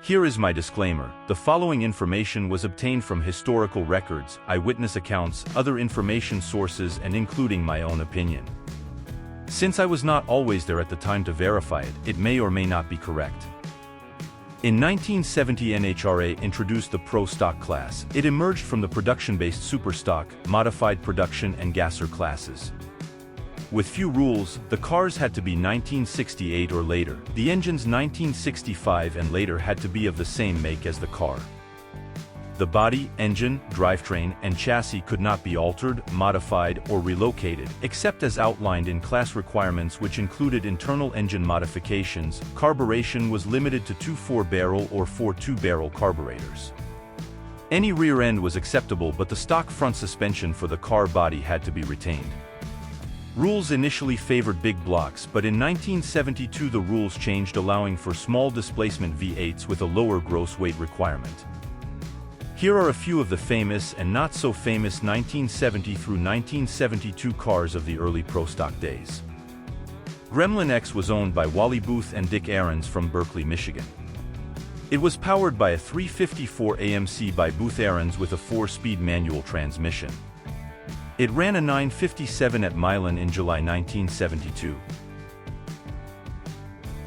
Here is my disclaimer. The following information was obtained from historical records, eyewitness accounts, other information sources, and including my own opinion. Since I was not always there at the time to verify it, it may or may not be correct. In 1970, NHRA introduced the Pro Stock class. It emerged from the production-based Super Stock, Modified Production, and Gasser classes. With few rules, the cars had to be 1968 or later. The engines 1965 and later had to be of the same make as the car. The body, engine, drivetrain, and chassis could not be altered, modified, or relocated, except as outlined in class requirements, which included internal engine modifications. Carburation was limited to 2 4-barrel or 4 2-barrel carburetors. Any rear end was acceptable, but the stock front suspension for the car body had to be retained. Rules initially favored big blocks, but in 1972 the rules changed, allowing for small displacement V8s with a lower gross weight requirement. Here are a few of the famous and not so famous 1970 through 1972 cars of the early Pro Stock days. Gremlin X was owned by Wally Booth and Dick Ahrens from Berkeley, Michigan. It was powered by a 354 AMC by Booth Ahrens with a 4-speed manual transmission. It ran a 957 at Milan in July 1972.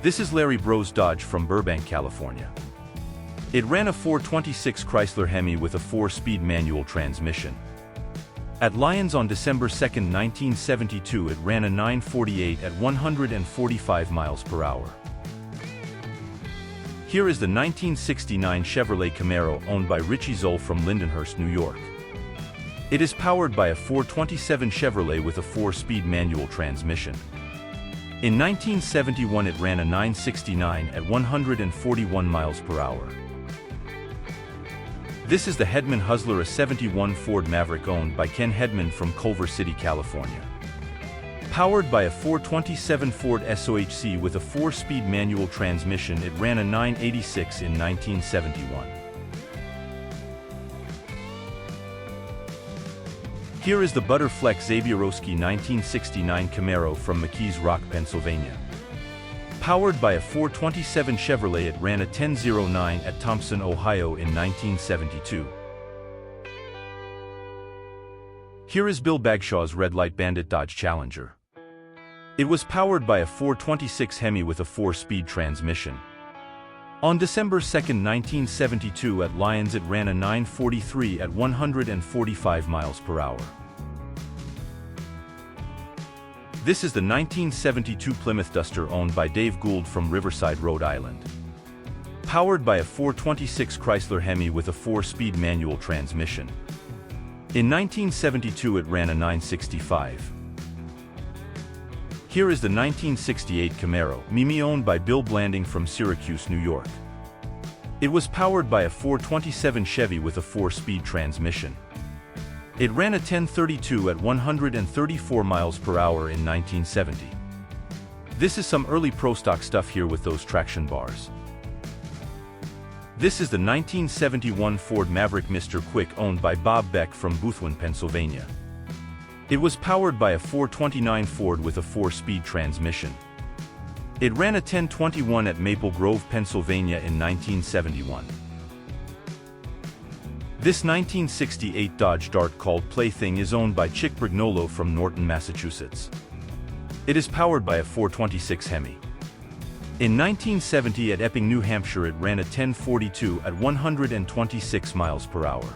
This is Larry Bros Dodge from Burbank, California. It ran a 426 Chrysler Hemi with a 4-speed manual transmission. At Lyons on December 2, 1972, it ran a 948 at 145 miles per hour. Here is the 1969 Chevrolet Camaro owned by Richie Zoll from Lindenhurst, New York. It is powered by a 427 Chevrolet with a 4-speed manual transmission. In 1971 it ran a 969 at 141 miles per hour. This is the Hedman Hustler, a 71 Ford Maverick owned by Ken Hedman from Culver City, California. Powered by a 427 Ford SOHC with a 4-speed manual transmission, it ran a 986 in 1971. Here is the Butterflex Zabierowski 1969 Camaro from McKees Rock, Pennsylvania. Powered by a 427 Chevrolet, it ran a 1009 at Thompson, Ohio in 1972. Here is Bill Bagshaw's Red Light Bandit Dodge Challenger. It was powered by a 426 Hemi with a 4-speed transmission. On December 2, 1972 at Lyons it ran a 943 at 145 miles per hour. This is the 1972 Plymouth Duster owned by Dave Gould from Riverside, Rhode Island. Powered by a 426 Chrysler Hemi with a 4-speed manual transmission. In 1972 it ran a 965. Here is the 1968 Camaro Mimi owned by Bill Blanding from Syracuse, New York. It was powered by a 427 Chevy with a 4-speed transmission. It ran a 1032 at 134 miles per hour in 1970. This is some early Pro Stock stuff here with those traction bars. This is the 1971 Ford Maverick Mr. Quick owned by Bob Beck from Boothwyn, Pennsylvania. It was powered by a 429 Ford with a 4-speed transmission. It ran a 1021 at Maple Grove, Pennsylvania in 1971. This 1968 Dodge Dart called Plaything is owned by Chick Brignolo from Norton, Massachusetts. It is powered by a 426 Hemi. In 1970 at Epping, New Hampshire it ran a 1042 at 126 miles per hour.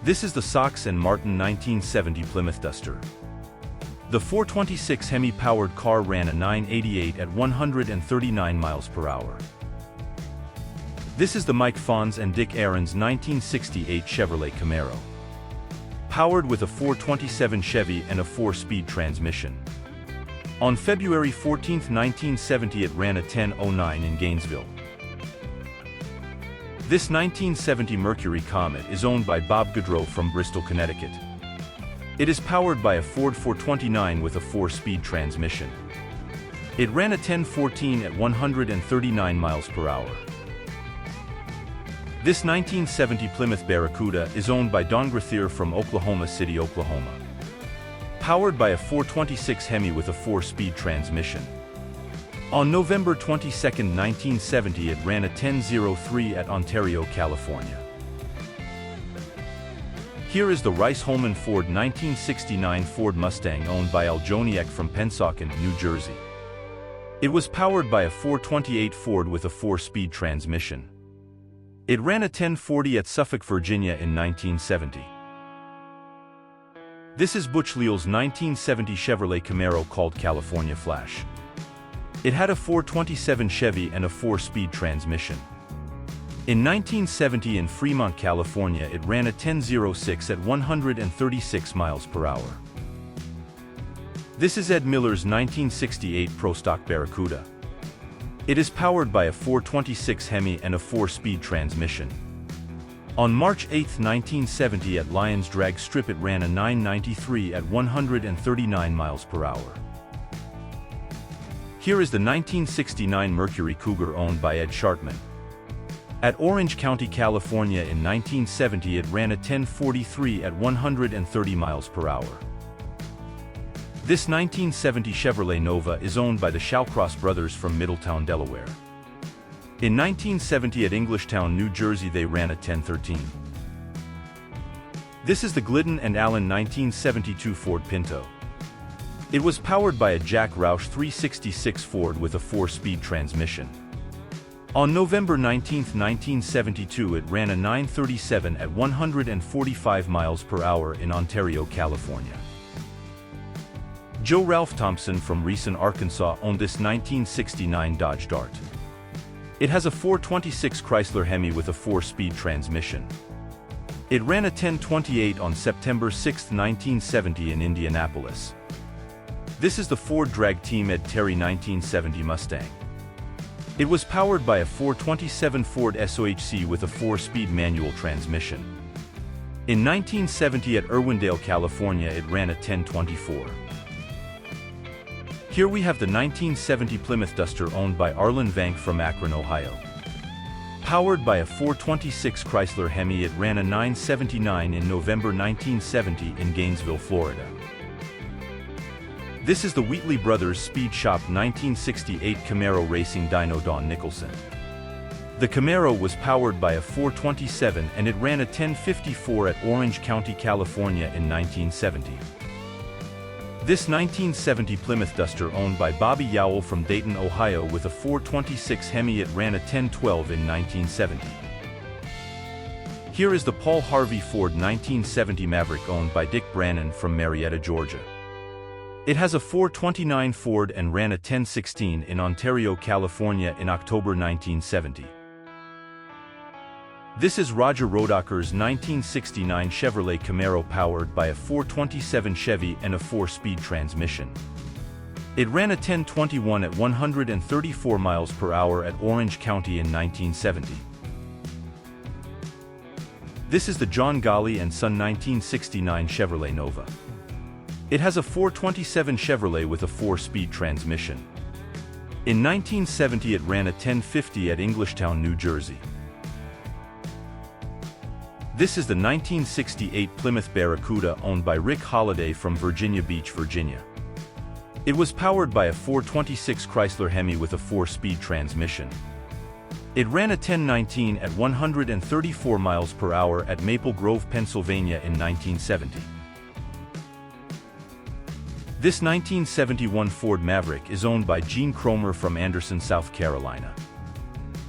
This is the Sox and Martin 1970 Plymouth Duster. The 426 Hemi-powered car ran a 988 at 139 miles per hour. This is the Mike Fonz and Dick Ahrens 1968 Chevrolet Camaro. Powered with a 427 Chevy and a 4-speed transmission. On February 14, 1970 it ran a 1009 in Gainesville. This 1970 Mercury Comet is owned by Bob Gaudreau from Bristol, Connecticut. It is powered by a Ford 429 with a 4-speed transmission. It ran a 1014 at 139 miles per hour. This 1970 Plymouth Barracuda is owned by Don Grathier from Oklahoma City, Oklahoma. Powered by a 426 Hemi with a 4-speed transmission. On November 22, 1970, it ran a 10.03 at Ontario, California. Here is the Rice-Holman Ford 1969 Ford Mustang owned by Al Joniak from Pennsauken, New Jersey. It was powered by a 428 Ford with a 4-speed transmission. It ran a 1040 at Suffolk, Virginia in 1970. This is Butch Leal's 1970 Chevrolet Camaro called California Flash. It had a 427 Chevy and a 4-speed transmission. In 1970 in Fremont, California, it ran a 10.06 at 136 miles per hour. This is Ed Miller's 1968 Pro Stock Barracuda. It is powered by a 426 Hemi and a 4-speed transmission. On March 8, 1970 at Lions Drag Strip, it ran a 993 at 139 miles per hour. Here is the 1969 Mercury Cougar owned by Ed Schartman. At Orange County, California in 1970, it ran a 1043 at 130 miles per hour. This 1970 Chevrolet Nova is owned by the Shawcross brothers from Middletown, Delaware. In 1970 at Englishtown, New Jersey, they ran a 1013. This is the Glidden and Allen 1972 Ford Pinto. It was powered by a Jack Roush 366 Ford with a 4-speed transmission. On November 19, 1972, it ran a 937 at 145 miles per hour in Ontario, California. Joe Ralph Thompson from Reeson, Arkansas owned this 1969 Dodge Dart. It has a 426 Chrysler Hemi with a 4-speed transmission. It ran a 1028 on September 6, 1970 in Indianapolis. This is the Ford Drag Team Ed Terry 1970 Mustang. It was powered by a 427 Ford SOHC with a 4-speed manual transmission. In 1970 at Irwindale, California, it ran a 1024. Here we have the 1970 Plymouth Duster owned by Arlen Vank from Akron, Ohio. Powered by a 426 Chrysler Hemi, it ran a 979 in November 1970 in Gainesville, Florida. This is the Wheatley Brothers Speed Shop 1968 Camaro Racing Dyno Don Nicholson. The Camaro was powered by a 427 and it ran a 1054 at Orange County, California in 1970. This 1970 Plymouth Duster owned by Bobby Yowell from Dayton, Ohio with a 426 Hemi, it ran a 1012 in 1970. Here is the Paul Harvey Ford 1970 Maverick owned by Dick Brannon from Marietta, Georgia. It has a 429 Ford and ran a 1016 in Ontario, California in October 1970. This is Roger Rodacher's 1969 Chevrolet Camaro powered by a 427 Chevy and a 4-speed transmission. It ran a 1021 at 134 miles per hour at Orange County in 1970. This is the John Golly and Son 1969 Chevrolet Nova. It has a 427 Chevrolet with a 4-speed transmission. In 1970 it ran a 1050 at Englishtown, New Jersey. This is the 1968 Plymouth Barracuda owned by Rick Holliday from Virginia Beach, Virginia. It was powered by a 426 Chrysler Hemi with a 4-speed transmission. It ran a 1019 at 134 miles per hour at Maple Grove, Pennsylvania in 1970. This 1971 Ford Maverick is owned by Gene Cromer from Anderson, South Carolina.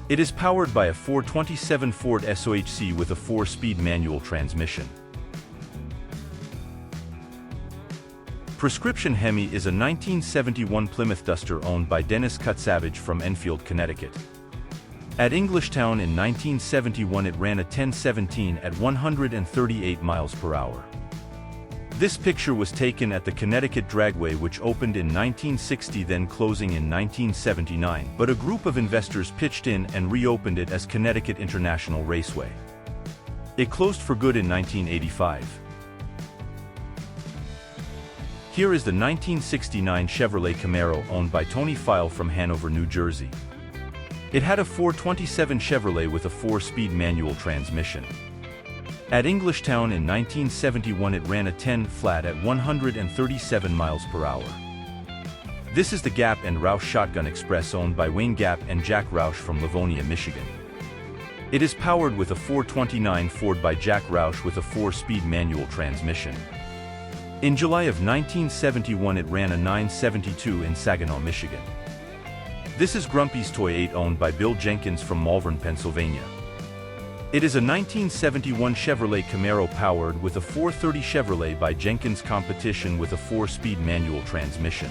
It is powered by a 427 Ford SOHC with a 4-speed manual transmission. Prescription Hemi is a 1971 Plymouth Duster owned by Dennis Cutsavage from Enfield, Connecticut. At Englishtown in 1971 it ran a 1017 at 138 miles per hour. This picture was taken at the Connecticut Dragway, which opened in 1960, then closing in 1979, but a group of investors pitched in and reopened it as Connecticut International Raceway. It closed for good in 1985. Here is the 1969 Chevrolet Camaro owned by Tony File from Hanover, New Jersey. It had a 427 Chevrolet with a 4-speed manual transmission. At Englishtown in 1971 it ran a 10 flat at 137 miles per hour. This is the Gap and Roush Shotgun Express owned by Wayne Gap and Jack Roush from Livonia, Michigan. It is powered with a 429 Ford by Jack Roush with a 4-speed manual transmission. In July of 1971 it ran a 972 in Saginaw, Michigan. This is Grumpy's Toy 8 owned by Bill Jenkins from Malvern, Pennsylvania. It is a 1971 Chevrolet Camaro powered with a 430 Chevrolet by Jenkins Competition with a 4-speed manual transmission.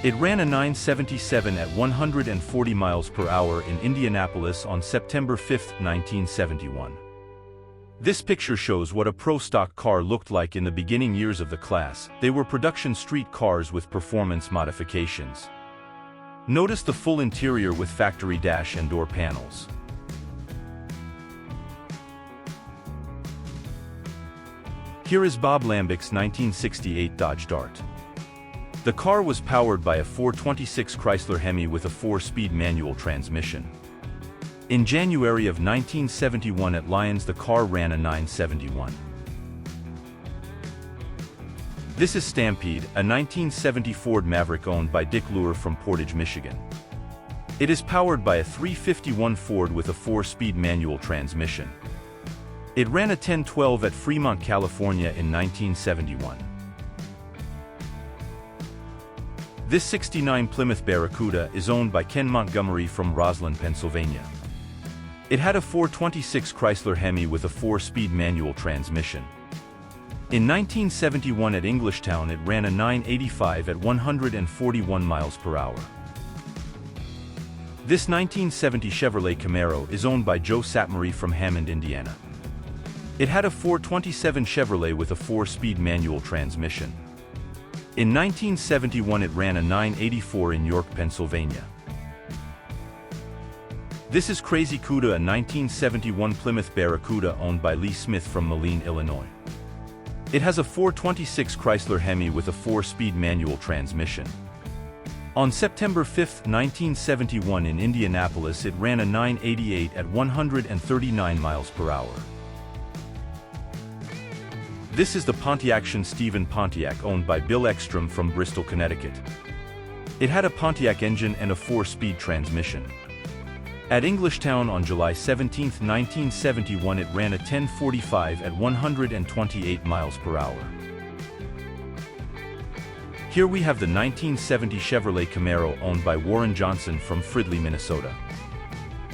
It ran a 977 at 140 miles per hour in Indianapolis on September 5, 1971. This picture shows what a pro-stock car looked like in the beginning years of the class. They were production street cars with performance modifications. Notice the full interior with factory dash and door panels. Here is Bob Lambick's 1968 Dodge Dart. The car was powered by a 426 Chrysler Hemi with a 4-speed manual transmission. In January of 1971 at Lyons the car ran a 971. This is Stampede, a 1970 Ford Maverick owned by Dick Luer from Portage, Michigan. It is powered by a 351 Ford with a 4-speed manual transmission. It ran a 1012 at Fremont, California in 1971. This 69 Plymouth Barracuda is owned by Ken Montgomery from Roslyn, Pennsylvania. It had a 426 Chrysler Hemi with a 4-speed manual transmission. In 1971 at Englishtown it ran a 985 at 141 miles per hour. This 1970 Chevrolet Camaro is owned by Joe Satmary from Hammond, Indiana. It had a 427 Chevrolet with a 4-speed manual transmission. In 1971 it ran a 984 in York, Pennsylvania. This is Crazy Cuda, a 1971 Plymouth Barracuda owned by Lee Smith from Moline, Illinois. It has a 426 Chrysler Hemi with a 4-speed manual transmission. On September 5, 1971 in Indianapolis it ran a 988 at 139 miles per hour. This is the Pontiaction Stephen Pontiac owned by Bill Ekstrom from Bristol, Connecticut. It had a Pontiac engine and a 4-speed transmission. At Englishtown on July 17, 1971 it ran a 1045 at 128 miles per hour. Here we have the 1970 Chevrolet Camaro owned by Warren Johnson from Fridley, Minnesota.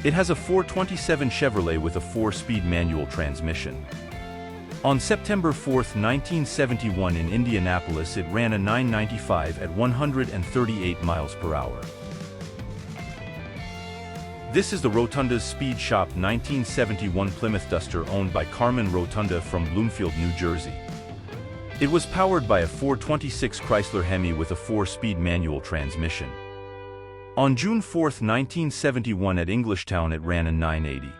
It has a 427 Chevrolet with a 4-speed manual transmission. On September 4, 1971 in Indianapolis it ran a 995 at 138 miles per hour. This is the Rotunda's Speed Shop 1971 Plymouth Duster owned by Carmen Rotunda from Bloomfield, New Jersey. It was powered by a 426 Chrysler Hemi with a 4-speed manual transmission. On June 4, 1971 at Englishtown it ran a 980.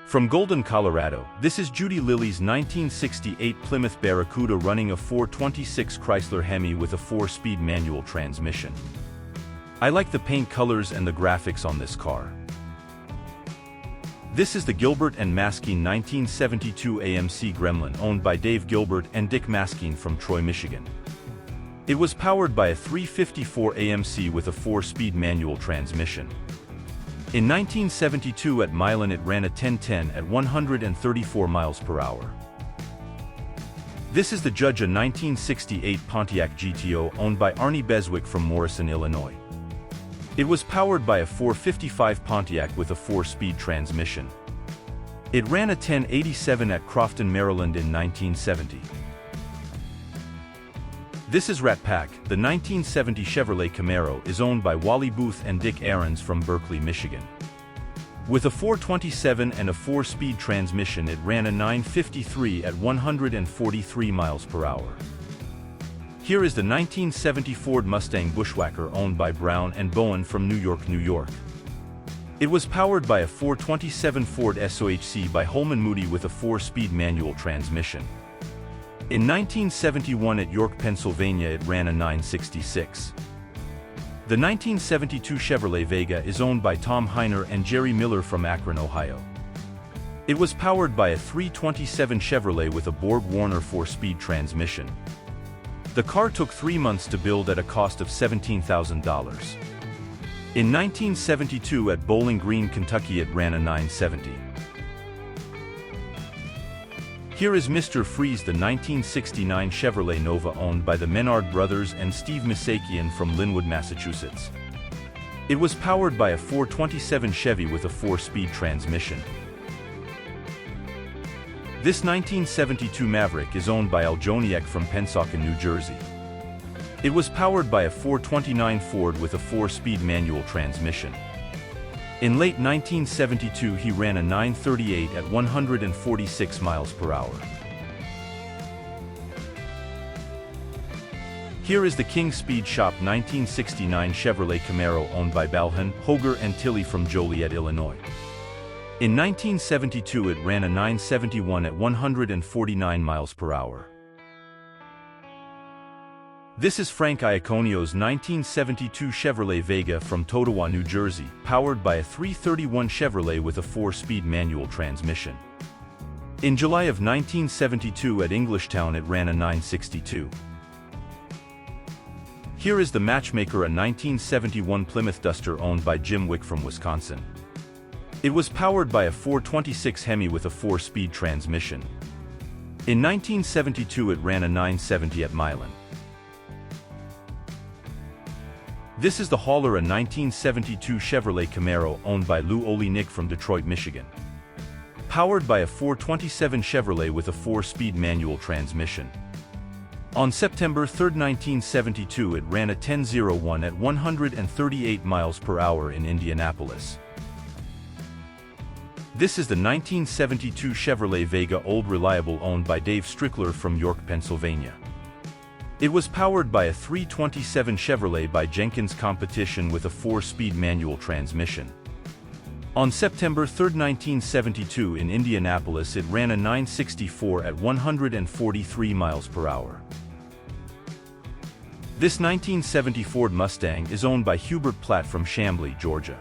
From Golden, Colorado, this is Judy Lilly's 1968 Plymouth Barracuda running a 426 Chrysler Hemi with a 4-speed manual transmission. I like the paint colors and the graphics on this car. This is the Gilbert and Maskine 1972 AMC Gremlin owned by Dave Gilbert and Dick Maskine from Troy, Michigan. It was powered by a 354 AMC with a 4-speed manual transmission. In 1972 at Milan it ran a 1010 at 134 miles per hour. This is the Judge, a 1968 Pontiac GTO owned by Arnie Beswick from Morrison, Illinois. It was powered by a 455 Pontiac with a 4-speed transmission. It ran a 1087 at Crofton, Maryland in 1970. This is Rat Pack, the 1970 Chevrolet Camaro is owned by Wally Booth and Dick Aarons from Berkeley, Michigan. With a 427 and a 4-speed transmission it ran a 953 at 143 miles per hour. Here is the 1970 Ford Mustang Bushwhacker owned by Brown and Bowen from New York, New York. It was powered by a 427 Ford SOHC by Holman Moody with a 4-speed manual transmission. In 1971 at York, Pennsylvania it ran a 966. The 1972 Chevrolet Vega is owned by Tom Heiner and Jerry Miller from Akron, Ohio. It was powered by a 327 Chevrolet with a Borg Warner 4-speed transmission. The car took 3 months to build at a cost of $17,000. In 1972 at Bowling Green, Kentucky it ran a 970. Here is Mr. Freeze, the 1969 Chevrolet Nova owned by the Menard brothers and Steve Misakian from Linwood, Massachusetts. It was powered by a 427 Chevy with a 4-speed transmission. This 1972 Maverick is owned by Al Joniek from Pennsauken, New Jersey. It was powered by a 429 Ford with a 4-speed manual transmission. In late 1972 he ran a 938 at 146 miles per hour. Here is the King Speed Shop 1969 Chevrolet Camaro owned by Balhan, Hoger and Tilley from Joliet, Illinois. In 1972 it ran a 971 at 149 miles per hour. This is Frank Iaconio's 1972 Chevrolet Vega from Totowa, New Jersey, powered by a 331 Chevrolet with a 4-speed manual transmission. In July of 1972 at Englishtown it ran a 962. Here is the Matchmaker, a 1971 Plymouth Duster owned by Jim Wick from Wisconsin. It was powered by a 426 Hemi with a 4-speed transmission. In 1972 it ran a 970 at Milan. This is the Hauler, a 1972 Chevrolet Camaro owned by Lou Oleynik from Detroit, Michigan. Powered by a 427 Chevrolet with a 4-speed manual transmission. On September 3, 1972 it ran a 1001 at 138 miles per hour in Indianapolis. This is the 1972 Chevrolet Vega Old Reliable owned by Dave Strickler from York, Pennsylvania. It was powered by a 327 Chevrolet by Jenkins Competition with a 4-speed manual transmission. On September 3, 1972 in Indianapolis it ran a 964 at 143 miles per hour. This 1970 Ford Mustang is owned by Hubert Platt from Chamblee, Georgia.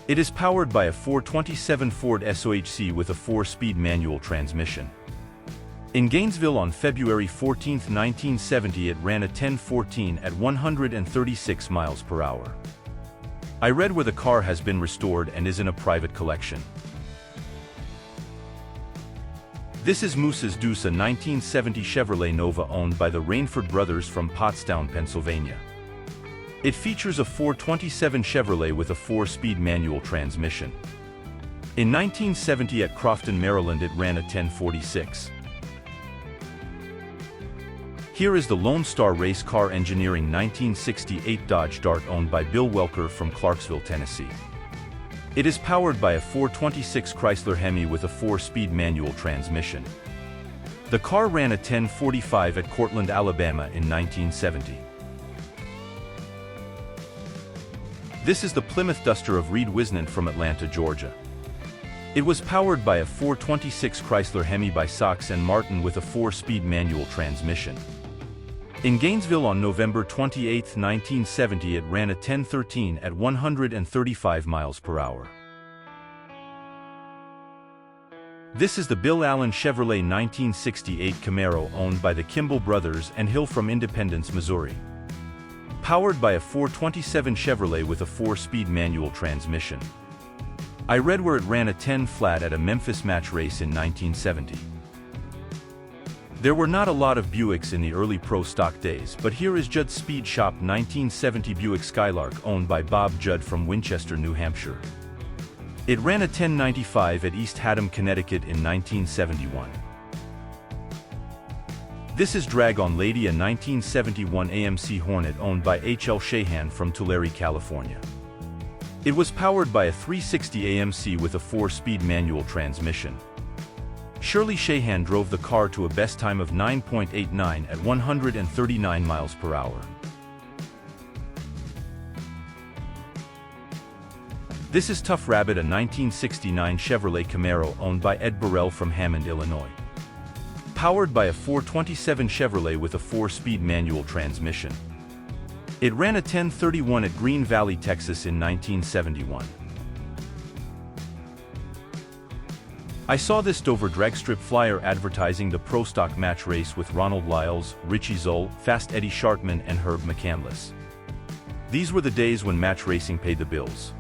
It is powered by a 427 Ford SOHC with a 4-speed manual transmission. In Gainesville on February 14, 1970 it ran a 1014 at 136 miles per hour. I read where the car has been restored and is in a private collection. This is Moose's Deuce, a 1970 Chevrolet Nova owned by the Rainford brothers from Pottstown, Pennsylvania. It features a 427 Chevrolet with a 4-speed manual transmission. In 1970 at Crofton, Maryland it ran a 1046. Here is the Lone Star Race Car Engineering 1968 Dodge Dart owned by Bill Welker from Clarksville, Tennessee. It is powered by a 426 Chrysler Hemi with a 4-speed manual transmission. The car ran a 1045 at Cortland, Alabama in 1970. This is the Plymouth Duster of Reed Wisnant from Atlanta, Georgia. It was powered by a 426 Chrysler Hemi by Sox and Martin with a 4-speed manual transmission. In Gainesville on November 28, 1970 it ran a 1013 at 135 miles per hour. This is the Bill Allen Chevrolet 1968 Camaro owned by the Kimball brothers and Hill from Independence, Missouri. Powered by a 427 Chevrolet with a 4-speed manual transmission. I read where it ran a 10 flat at a Memphis match race in 1970. There were not a lot of Buicks in the early pro stock days, but here is Judd's Speed Shop 1970 Buick Skylark owned by Bob Judd from Winchester, New Hampshire. It ran a 1095 at East Haddam, Connecticut in 1971. This is Drag On Lady, a 1971 AMC Hornet owned by H.L. Shahan from Tulare, California. It was powered by a 360 AMC with a 4-speed manual transmission. Shirley Shahan drove the car to a best time of 9.89 at 139 miles per hour. This is Tough Rabbit, a 1969 Chevrolet Camaro owned by Ed Burrell from Hammond, Illinois. Powered by a 427 Chevrolet with a 4-speed manual transmission. It ran a 1031 at Green Valley, Texas in 1971. I saw this Dover dragstrip flyer advertising the Pro Stock match race with Ronald Lyles, Richie Zoll, Fast Eddie Shartman and Herb McCandless. These were the days when match racing paid the bills.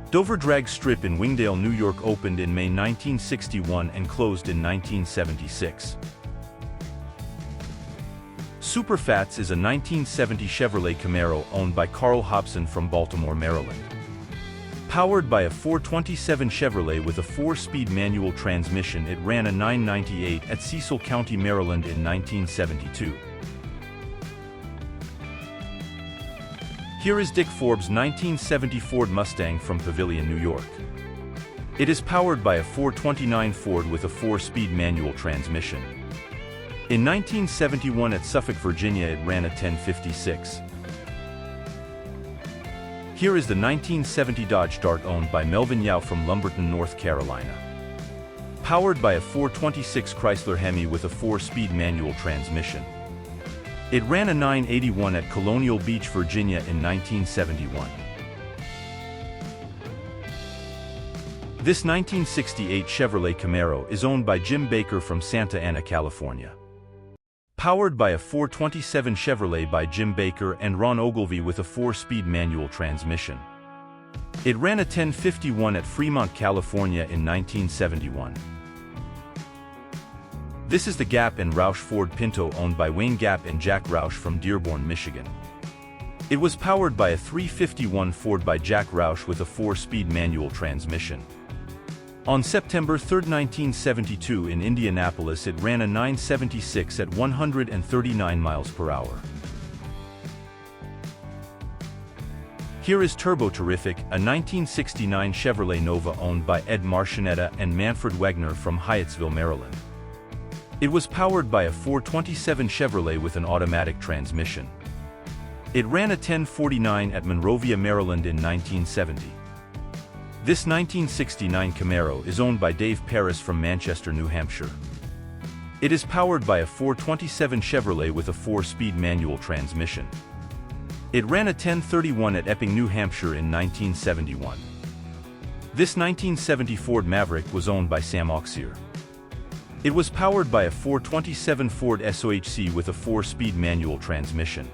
Dover Drag Strip in Wingdale, New York opened in May 1961 and closed in 1976. Superfats is a 1970 Chevrolet Camaro owned by Carl Hobson from Baltimore, Maryland. Powered by a 427 Chevrolet with a 4-speed manual transmission, it ran a 998 at Cecil County, Maryland in 1972. Here is Dick Forbes' 1970 Ford Mustang from Pavilion, New York. It is powered by a 429 Ford with a 4-speed manual transmission. In 1971 at Suffolk, Virginia, it ran a 1056. Here is the 1970 Dodge Dart owned by Melvin Yao from Lumberton, North Carolina. Powered by a 426 Chrysler Hemi with a 4-speed manual transmission. It ran a 981 at Colonial Beach, Virginia in 1971. This 1968 Chevrolet Camaro is owned by Jim Baker from Santa Ana, California. Powered by a 427 Chevrolet by Jim Baker and Ron Ogilvie with a 4-speed manual transmission. It ran a 1051 at Fremont, California in 1971. This is the Gap and Roush Ford Pinto owned by Wayne Gap and Jack Roush from Dearborn, Michigan. It was powered by a 351 Ford by Jack Roush with a 4-speed manual transmission. On September 3, 1972 in Indianapolis, it ran a 976 at 139 miles per hour. Here is Turbo Terrific, a 1969 Chevrolet Nova owned by Ed Marcianetta and Manfred Wegner from Hyattsville, Maryland. It was powered by a 427 Chevrolet with an automatic transmission. It ran a 1049 at Monrovia, Maryland in 1970. This 1969 Camaro is owned by Dave Paris from Manchester, New Hampshire. It is powered by a 427 Chevrolet with a 4-speed manual transmission. It ran a 1031 at Epping, New Hampshire in 1971. This 1970 Ford Maverick was owned by Sam Auxier. It was powered by a 427 Ford SOHC with a 4-speed manual transmission.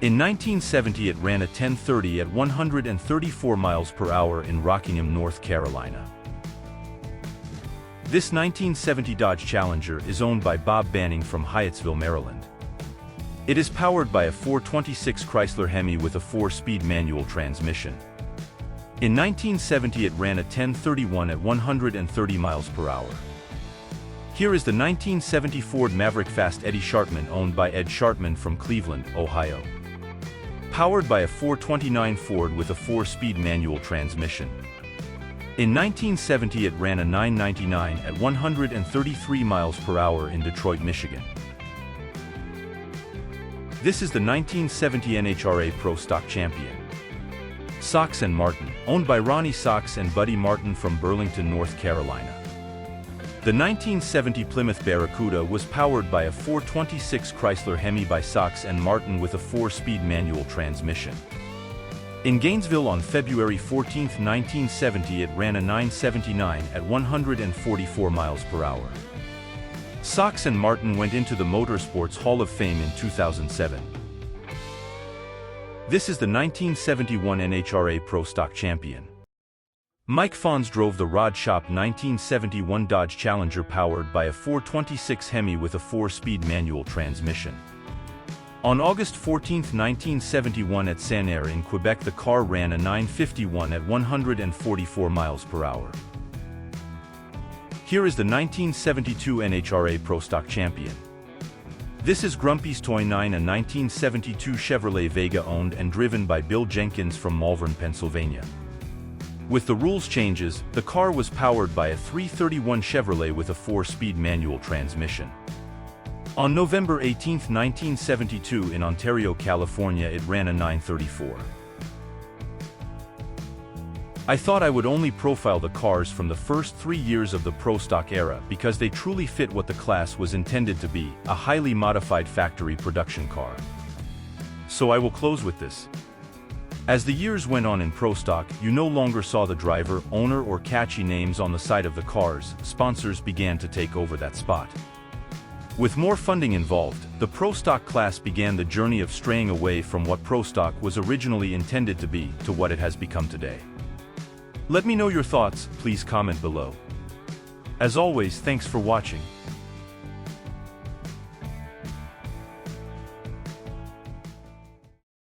In 1970 it ran a 1030 at 134 miles per hour in Rockingham, North Carolina. This 1970 Dodge Challenger is owned by Bob Banning from Hyattsville, Maryland. It is powered by a 426 Chrysler Hemi with a 4-speed manual transmission. In 1970 it ran a 1031 at 130 miles per hour. Here is the 1970 Ford Maverick Fast Eddie Shartman owned by Ed Shartman from Cleveland, Ohio. Powered by a 429 Ford with a 4-speed manual transmission. In 1970 it ran a 999 at 133 miles per hour in Detroit, Michigan. This is the 1970 NHRA Pro Stock Champion. Sox and Martin, owned by Ronnie Sox and Buddy Martin from Burlington, North Carolina. The 1970 Plymouth Barracuda was powered by a 426 Chrysler Hemi by Sox and Martin with a 4-speed manual transmission. In Gainesville on February 14, 1970 it ran a 979 at 144 miles per hour. Sox and Martin went into the Motorsports Hall of Fame in 2007. This is the 1971 NHRA Pro Stock Champion. Mike Fons drove the Rod Shop 1971 Dodge Challenger powered by a 426 Hemi with a 4-speed manual transmission. On August 14, 1971 at Saint-Air in Quebec the car ran a 951 at 144 miles per hour. Here is the 1972 NHRA Pro Stock Champion. This is Grumpy's Toy 9, a 1972 Chevrolet Vega owned and driven by Bill Jenkins from Malvern, Pennsylvania. With the rules changes, the car was powered by a 331 Chevrolet with a 4-speed manual transmission. On November 18, 1972 in Ontario, California it ran a 934. I thought I would only profile the cars from the first 3 years of the Pro Stock era because they truly fit what the class was intended to be, a highly modified factory production car. So I will close with this. As the years went on in Pro Stock, you no longer saw the driver, owner or catchy names on the side of the cars. Sponsors began to take over that spot. With more funding involved, the Pro Stock class began the journey of straying away from what Pro Stock was originally intended to be to what it has become today. Let me know your thoughts, please comment below. As always, thanks for watching.